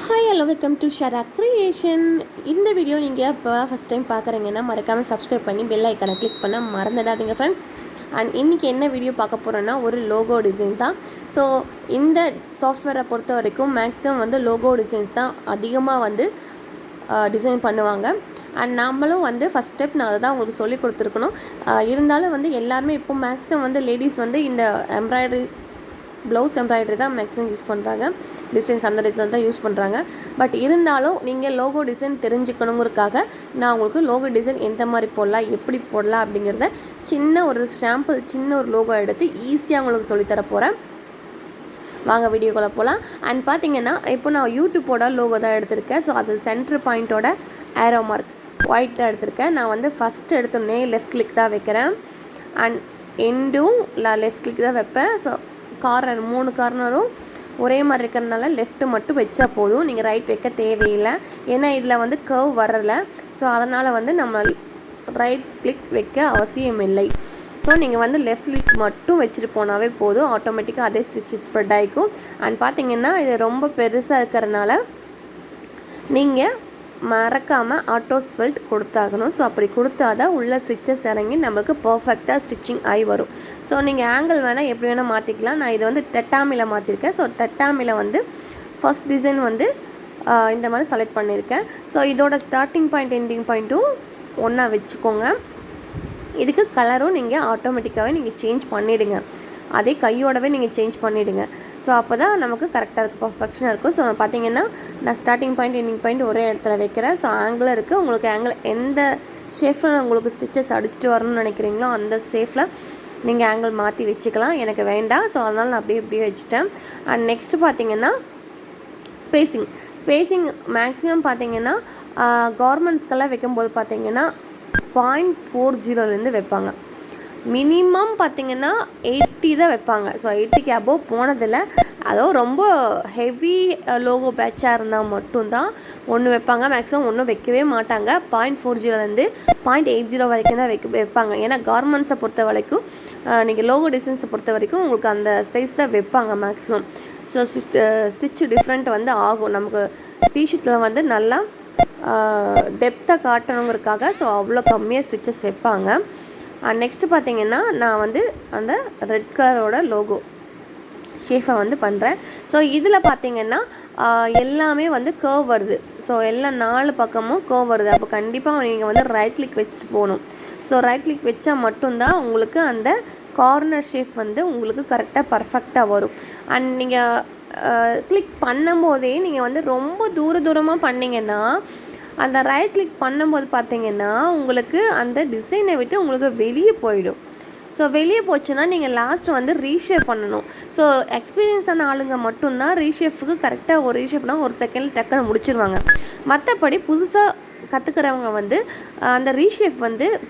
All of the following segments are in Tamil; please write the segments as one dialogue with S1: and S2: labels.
S1: Hi hello welcome to Shara creation. இந்த வீடியோ நீங்கள் இப்போ ஃபஸ்ட் டைம் பார்க்குறீங்கன்னா மறக்காமல் சப்ஸ்கிரைப் பண்ணி பெல் ஐக்கானை கிளிக் பண்ண மறந்துடாதீங்க ஃப்ரெண்ட்ஸ். அண்ட் இன்றைக்கி என்ன வீடியோ பார்க்க போகிறோன்னா ஒரு லோகோ டிசைன் தான். ஸோ இந்த சாஃப்ட்வேரை பொறுத்த வரைக்கும் மேக்ஸிமம் வந்து லோகோ டிசைன்ஸ் தான் அதிகமாக டிசைன் பண்ணுவாங்க. அண்ட் நாமளும் ஃபஸ்ட் ஸ்டெப் நான் அதை தான் உங்களுக்கு சொல்லி கொடுத்துருக்கணும். இருந்தாலும் எல்லாருமே இப்போ மேக்ஸிமம் லேடிஸ் இந்த எம்ப்ராய்டரி ப்ளவுஸ் எம்ப்ராய்டரி தான் மேக்ஸிமம் யூஸ் பண்ணுறாங்க. டிசைன்ஸ் அந்த டிசைன் தான் யூஸ் பண்ணுறாங்க. பட் இருந்தாலும் நீங்கள் லோகோ டிசைன் தெரிஞ்சுக்கணுங்கிறதுக்காக நான் உங்களுக்கு லோகோ டிசைன் எந்த மாதிரி போடலாம், எப்படி போடலாம் அப்படிங்கிறத சின்ன ஒரு சாம்பிள், சின்ன ஒரு லோகோ எடுத்து ஈஸியாக உங்களுக்கு சொல்லித்தர போகிறேன். வாங்க வீடியோக்குள்ளே போகலாம். அண்ட் பார்த்தீங்கன்னா இப்போ நான் யூடியூப்போட லோகோ தான் எடுத்திருக்கேன். ஸோ அது சென்டர் பாயிண்ட்டோட ஏரோ மார்க் ஒயிட் தான் எடுத்திருக்கேன். நான் ஃபஸ்ட்டு எடுத்தோடனே லெஃப்ட் கிளிக் தான் வைக்கிறேன். அண்ட் எண்டும் லெஃப்ட் கிளிக் தான் வைப்பேன். ஸோ கார்னர் 3 கார்னரும் ஒரே மாதிரி இருக்கிறதுனால லெஃப்ட்டு மட்டும் வச்சா போதும், நீங்கள் ரைட் வைக்க தேவையில்லை. ஏன்னா இதில் கர்வ் வரலை. ஸோ அதனால் நம்ம ரைட் கிளிக் வைக்க அவசியம் இல்லை. ஸோ நீங்கள் லெஃப்ட் கிளிக் மட்டும் வச்சுட்டு போனாவே போதும், ஆட்டோமேட்டிக்காக அதே ஸ்டிச் ஸ்ப்ரெட் ஆகிக்கும். அண்ட் பார்த்தீங்கன்னா இது ரொம்ப பெருசாக இருக்கிறதுனால நீங்கள் மறக்காமல் ஆட்டோ ஸ்பெல்ட் கொடுத்தாகணும். ஸோ அப்படி கொடுத்தா தான் உள்ள ஸ்டிச்சஸ் இறங்கி நம்மளுக்கு பர்ஃபெக்டாக ஸ்டிச்சிங் ஆகி வரும். ஸோ நீங்கள் ஆங்கிள் வேணால் எப்படி வேணால் மாற்றிக்கலாம். நான் இது தெட்டாமியில் மாற்றிருக்கேன். ஸோ தெட்டாமியில் ஃபஸ்ட் டிசைன் இந்த மாதிரி செலக்ட் பண்ணியிருக்கேன். ஸோ இதோட ஸ்டார்டிங் பாயிண்ட் எண்டிங் பாயிண்ட்டும் ஒன்றா வச்சுக்கோங்க. இதுக்கு கலரும் நீங்கள் ஆட்டோமேட்டிக்காகவே நீங்கள் சேஞ்ச் பண்ணிவிடுங்க. அதே கையோடவே நீங்கள் சேஞ்ச் பண்ணிவிடுங்க. ஸோ அப்போ தான் நமக்கு கரெக்டாக இருக்குது, பர்ஃபெக்ஷனாக இருக்கும். ஸோ பார்த்தீங்கன்னா நான் ஸ்டார்டிங் பாயிண்ட் எண்டிங் பாயிண்ட் ஒரே இடத்துல வைக்கிறேன். ஸோ ஆங்கிள் இருக்குது. உங்களுக்கு ஆங்கிள் எந்த ஷேஃபில் உங்களுக்கு ஸ்டிச்சஸ் அடிச்சுட்டு வரணும்னு நினைக்கிறீங்களோ அந்த ஷேஃபில் நீங்கள் ஆங்கிள் மாற்றி வச்சுக்கலாம். எனக்கு வேண்டாம். ஸோ அதனால் நான் அப்படியே வச்சுட்டேன். அண்ட் நெக்ஸ்ட்டு பார்த்தீங்கன்னா ஸ்பேஸிங் மேக்ஸிமம் பார்த்தீங்கன்னா கவர்மெண்ட்ஸ்க்கெல்லாம் வைக்கும்போது பார்த்தீங்கன்னா 0.40 வைப்பாங்க. மினிமம் பார்த்தீங்கன்னா 80 தான் வைப்பாங்க. ஸோ 80க்கு அபோவ் போனதில்லை. அதுவும் ரொம்ப ஹெவி லோகோ பேட்சாக இருந்தால் மட்டும்தான் ஒன்று வைப்பாங்க. மேக்ஸிமம் ஒன்றும் வைக்கவே மாட்டாங்க. 0.40 0.80 வரைக்கும் தான் வைப்பாங்க. ஏன்னா கார்மெண்ட்ஸை பொறுத்த வரைக்கும் நீங்கள் லோகோ டிசைன்ஸை பொறுத்த வரைக்கும் உங்களுக்கு அந்த சைஸ் தான் வைப்பாங்க மேக்ஸிமம். ஸோ ஸ்டிச் டிஃப்ரெண்ட் ஆகும். நமக்கு டிஷர்ட்டில் நல்லா டெப்த்தாக காட்டணுங்கிறதுக்காக ஸோ அவ்வளோ கம்மியாக ஸ்டிச்சஸ் வைப்பாங்க. நெக்ஸ்ட்டு பார்த்தீங்கன்னா நான் அந்த ரெட் கலரோட லோகோ ஷேஃபை பண்ணுறேன். ஸோ இதில் பார்த்தீங்கன்னா எல்லாமே கர்வ் வருது. ஸோ எல்லாம் 4 பக்கமும் கர்வ் வருது. அப்போ கண்டிப்பாக நீங்கள் ரைட் கிளிக் வச்சுட்டு போகணும். ஸோ ரைட் கிளிக் வச்சா மட்டும்தான் உங்களுக்கு அந்த கார்னர் ஷேப் உங்களுக்கு கரெக்டாக பர்ஃபெக்டாக வரும். அண்ட் நீங்கள் கிளிக் பண்ணும்போதே நீங்கள் ரொம்ப தூரமாக பண்ணிங்கன்னா அந்த ரைட் கிளிக் பண்ணும்போது பார்த்தீங்கன்னா உங்களுக்கு அந்த டிசைனை விட்டு உங்களுக்கு வெளியே போயிடும். ஸோ வெளியே போச்சுன்னா நீங்கள் லாஸ்ட்டு ரீஷேப் பண்ணணும். ஸோ எக்ஸ்பீரியன்ஸான ஆளுங்க மட்டும்தான் ரீஷேஃபுக்கு கரெக்டாக ஒரு ரீஷேப்னால் ஒரு செகண்டில் டக்குன்னு முடிச்சிருவாங்க. மற்றபடி புதுசாக கற்றுக்கிறவங்க அந்த ரீஷேப்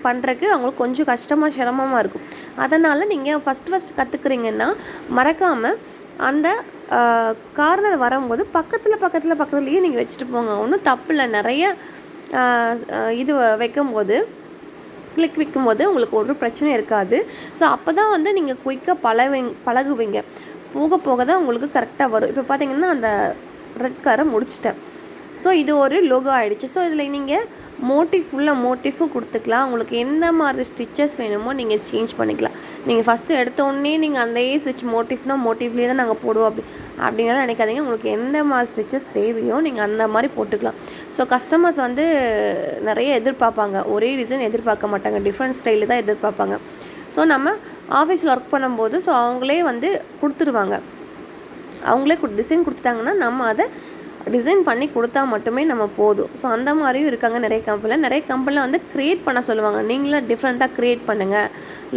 S1: பண்ணுறதுக்கு அவங்களுக்கு கொஞ்சம் கஷ்டமாக சிரமமாக இருக்கும். அதனால் நீங்கள் ஃபஸ்ட் கற்றுக்குறீங்கன்னா மறக்காமல் அந்த கார்னர் வரும்போது பக்கத்துலேயே நீங்கள் வச்சுட்டு போங்க. ஒன்றும் தப்பு இல்லை. நிறைய இது வைக்கும்போது கிளிக் வைக்கும்போது உங்களுக்கு ஒரு பிரச்சனை இருக்காது. ஸோ அப்போ தான் நீங்கள் குயிக்காக பழகுவீங்க. போக தான் உங்களுக்கு கரெக்டாக வரும். இப்போ பார்த்தீங்கன்னா அந்த ரெட் கலரை முடிச்சிட்டேன். ஸோ இது ஒரு லோகோ ஆகிடுச்சு. ஸோ இதில் நீங்கள் மோட்டிஃபும் கொடுத்துக்கலாம். உங்களுக்கு எந்த மாதிரி ஸ்டிச்சஸ் வேணுமோ நீங்கள் சேஞ்ச் பண்ணிக்கலாம். நீங்கள் ஃபஸ்ட்டு எடுத்தோடனே நீங்கள் அந்த ஸ்டிச் மோட்டிவ்லேயே தான் நாங்கள் போடுவோம் அப்படின்னாலும் நினைக்காதீங்க. உங்களுக்கு எந்த மாதிரி ஸ்டிச்சஸ் தேவையோ நீங்கள் அந்த மாதிரி போட்டுக்கலாம். ஸோ கஸ்டமர்ஸ் நிறைய எதிர்பார்ப்பாங்க. ஒரே டிசைன் எதிர்பார்க்க மாட்டாங்க. டிஃப்ரெண்ட் ஸ்டைலில் தான் எதிர்பார்ப்பாங்க. ஸோ நம்ம ஆஃபீஸில் ஒர்க் பண்ணும்போது ஸோ அவங்களே கொடுத்துருவாங்க. அவங்களே டிசைன் கொடுத்துட்டாங்கன்னா நம்ம அதை டிசைன் பண்ணி கொடுத்தா மட்டுமே நம்ம போதும். ஸோ அந்த மாதிரியும் இருக்காங்க நிறைய கம்பெனியில் க்ரியேட் பண்ண சொல்லுவாங்க. நீங்களும் டிஃப்ரெண்ட்டாக க்ரியேட் பண்ணுங்கள்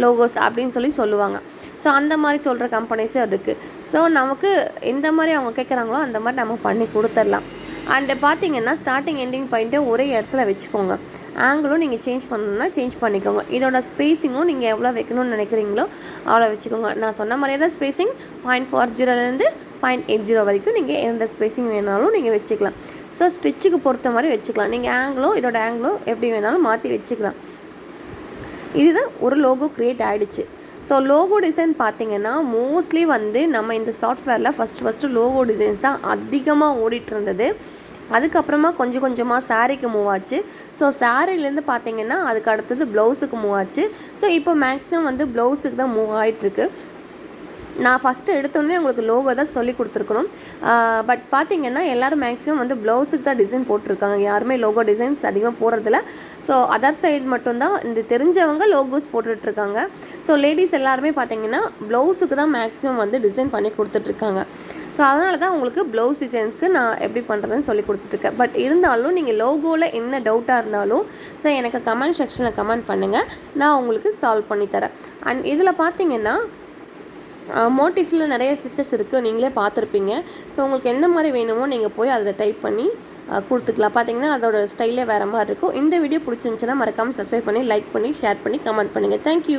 S1: லோகோஸ் அப்படின்னு சொல்லுவாங்க. ஸோ அந்த மாதிரி சொல்கிற கம்பெனிஸும் இருக்குது. ஸோ நமக்கு எந்த மாதிரி அவங்க கேட்குறாங்களோ அந்த மாதிரி நம்ம பண்ணி கொடுத்துடலாம். அண்டு பார்த்தீங்கன்னா ஸ்டார்டிங் எண்டிங் பாயிண்ட்டை ஒரே இடத்துல வச்சுக்கோங்க. ஆங்கிளும் நீங்கள் சேஞ்ச் பண்ணணுன்னா சேஞ்ச் பண்ணிக்கோங்க. இதோட ஸ்பேஸிங்கும் நீங்கள் எவ்வளோ வைக்கணும்னு நினைக்கிறீங்களோ அவ்வளோ வச்சுக்கோங்க. நான் சொன்ன மாதிரியே தான் ஸ்பேஸிங் 0.40 0.80 வரைக்கும் நீங்கள் எந்த ஸ்பேஸிங் வேணாலும் நீங்கள் வச்சுக்கலாம். ஸோ ஸ்டிச்சுக்கு பொறுத்த மாதிரி வச்சுக்கலாம். நீங்கள் இதோட ஆங்கிளோ எப்படி வேணாலும் மாற்றி வச்சுக்கலாம். இதுதான் ஒரு லோகோ க்ரியேட் ஆகிடுச்சு. ஸோ லோகோ டிசைன் பார்த்திங்கன்னா மோஸ்ட்லி வந்து நம்ம இந்த சாஃப்ட்வேரில் ஃபஸ்ட்டு லோகோ டிசைன்ஸ் தான் அதிகமாக ஓடிட்டு இருந்தது. அதுக்கப்புறமா கொஞ்சம் கொஞ்சமாக சாரீக்கு மூவ் ஆச்சு. ஸோ சாரீலேருந்து பார்த்திங்கன்னா அதுக்கு அடுத்தது ப்ளவுஸுக்கு மூவ் ஆச்சு. ஸோ இப்போ மேக்ஸிமம் வந்து ப்ளவுஸுக்கு தான் மூவ் ஆகிட்டுருக்கு. நான் ஃபஸ்ட்டு எடுத்தோடனே உங்களுக்கு லோகோ தான் சொல்லி கொடுத்துருக்கணும். பட் பார்த்திங்கன்னா எல்லோரும் மேக்ஸிமம் வந்து ப்ளவுஸுக்கு தான் டிசைன் போட்டிருக்காங்க. யாருமே லோகோ டிசைன்ஸ் அதிகமாக போடுறதில்ல. ஸோ அதர் சைடு மட்டும்தான் இந்த தெரிஞ்சவங்க லோகோஸ் போட்டுட்ருக்காங்க. ஸோ லேடிஸ் எல்லாருமே பார்த்திங்கன்னா ப்ளவுஸுக்கு தான் மேக்ஸிமம் வந்து டிசைன் பண்ணி கொடுத்துட்ருக்காங்க. ஸோ அதனால தான் உங்களுக்கு ப்ளவுஸ் டிசைன்ஸ்க்கு நான் எப்படி பண்ணுறதுன்னு சொல்லி கொடுத்துட்ருக்கேன். பட் இருந்தாலும் நீங்கள் லோகோவில் என்ன டவுட்டாக இருந்தாலும் ஸோ எனக்கு கமெண்ட் செக்ஷனில் கமெண்ட் பண்ணுங்கள், நான் உங்களுக்கு சால்வ் பண்ணித்தரேன். அண்ட் இதில் பார்த்திங்கன்னா மோட்டிஃபில் நிறைய ஸ்டிச்சஸ் இருக்குது, நீங்களே பார்த்துருப்பீங்க. ஸோ உங்களுக்கு எந்த மாதிரி வேணுமோ நீங்கள் போய் அதை டைப் பண்ணி கொடுத்துக்கலாம். பார்த்தீங்கன்னா அதோட ஸ்டைலே வேறு மாதிரி இருக்கும். இந்த வீடியோ பிடிச்சிருந்துச்சுன்னா மறக்காமல் சப்ஸ்கிரைப் பண்ணி லைக் பண்ணி ஷேர் பண்ணி கமெண்ட் பண்ணுங்கள். தேங்க்யூ.